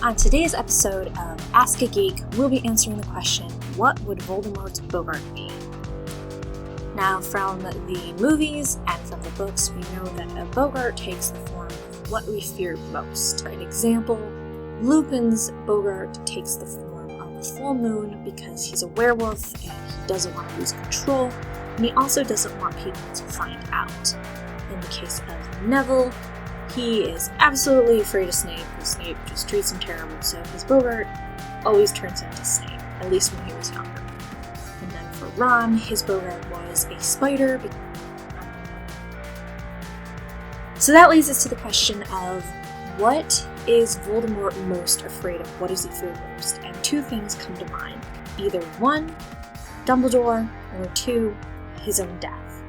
On today's episode of Ask a Geek, we'll be answering the question, what would Voldemort's Boggart be? Now, from the movies and from the books, we know that a Boggart takes the form of what we fear most. For an example, Lupin's Boggart takes the form of the full moon because he's a werewolf and he doesn't want to lose control, and he also doesn't want people to find out. In the case of Neville, he is absolutely afraid of Snape, because Snape just treats him terrible, so his Boggart always turns into Snape, at least when he was younger. And then for Ron, his Boggart was a spider. So that leads us to the question of, what is Voldemort most afraid of? What does he fear most? And two things come to mind. Either one, Dumbledore, or two, his own death.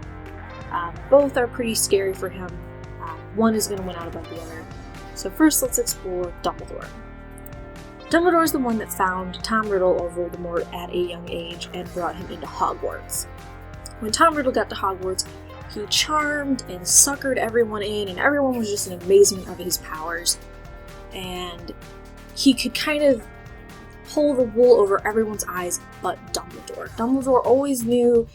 Both are pretty scary for him. One is going to win out above the other. So first, let's explore Dumbledore. Dumbledore is the one that found Tom Riddle or Voldemort at a young age and brought him into Hogwarts. When Tom Riddle got to Hogwarts, he charmed and suckered everyone in, and everyone was just in amazement of his powers. And he could kind of pull the wool over everyone's eyes but Dumbledore. Dumbledore always knew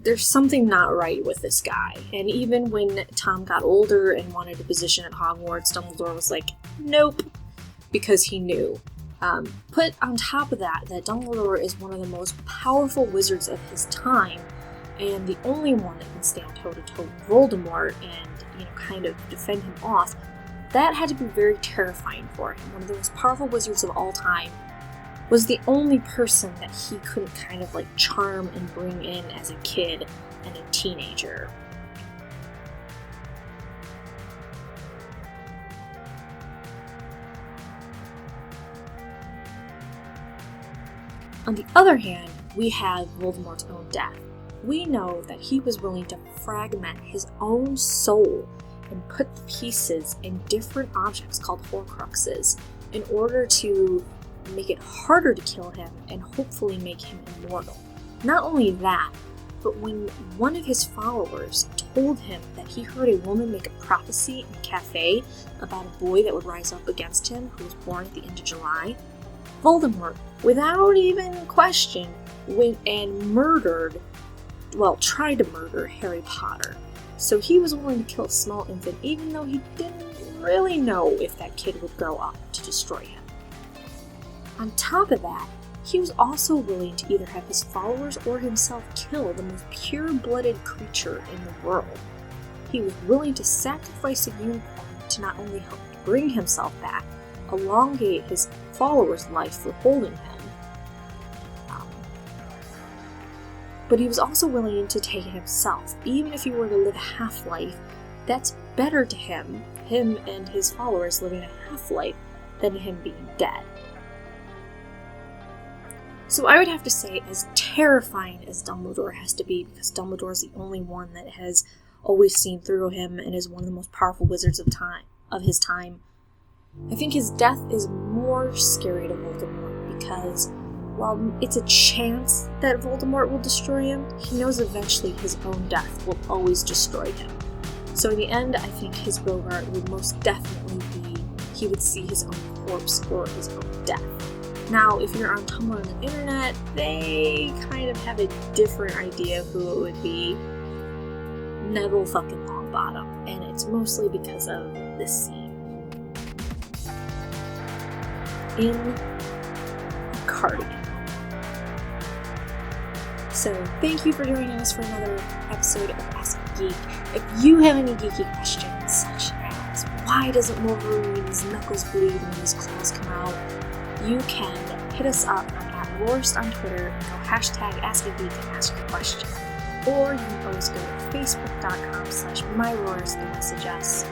there's something not right with this guy. And even when Tom got older and wanted a position at Hogwarts, Dumbledore was like, nope, because he knew. Put on top of that Dumbledore is one of the most powerful wizards of his time, and the only one that can stand toe-to-toe with Voldemort and, kind of defend him off. That had to be very terrifying for him. One of the most powerful wizards of all time was the only person that he couldn't kind of charm and bring in as a kid and a teenager. On the other hand, we have Voldemort's own death. We know that he was willing to fragment his own soul and put the pieces in different objects called Horcruxes in order to make it harder to kill him and hopefully make him immortal. Not only that, but when one of his followers told him that he heard a woman make a prophecy in a cafe about a boy that would rise up against him who was born at the end of July, Voldemort, without even question, went and tried to murder Harry Potter. So he was willing to kill a small infant even though he didn't really know if that kid would grow up to destroy him. On top of that, he was also willing to either have his followers or himself kill the most pure-blooded creature in the world. He was willing to sacrifice a unicorn to not only help bring himself back, elongate his followers' life for holding him, but he was also willing to take it himself. Even if he were to live a half-life, that's better to him and his followers living a half-life, than him being dead. So I would have to say, as terrifying as Dumbledore has to be, because Dumbledore is the only one that has always seen through him and is one of the most powerful wizards of his time, I think his death is more scary to Voldemort, because while it's a chance that Voldemort will destroy him, he knows eventually his own death will always destroy him. So in the end, I think his Boggart would most definitely be, he would see his own corpse or his own death. Now, if you're on Tumblr and the internet, they kind of have a different idea of who it would be. Neville fucking Longbottom, and it's mostly because of this scene. In a cardigan. So, thank you for joining us for another episode of Ask a Geek. If you have any geeky questions, such as why doesn't Wolverine's knuckles bleed when his claws come out, you can hit us up at Roarst on Twitter and go #AskAGeek and ask your question. Or you can always go to facebook.com/myroarst and message us.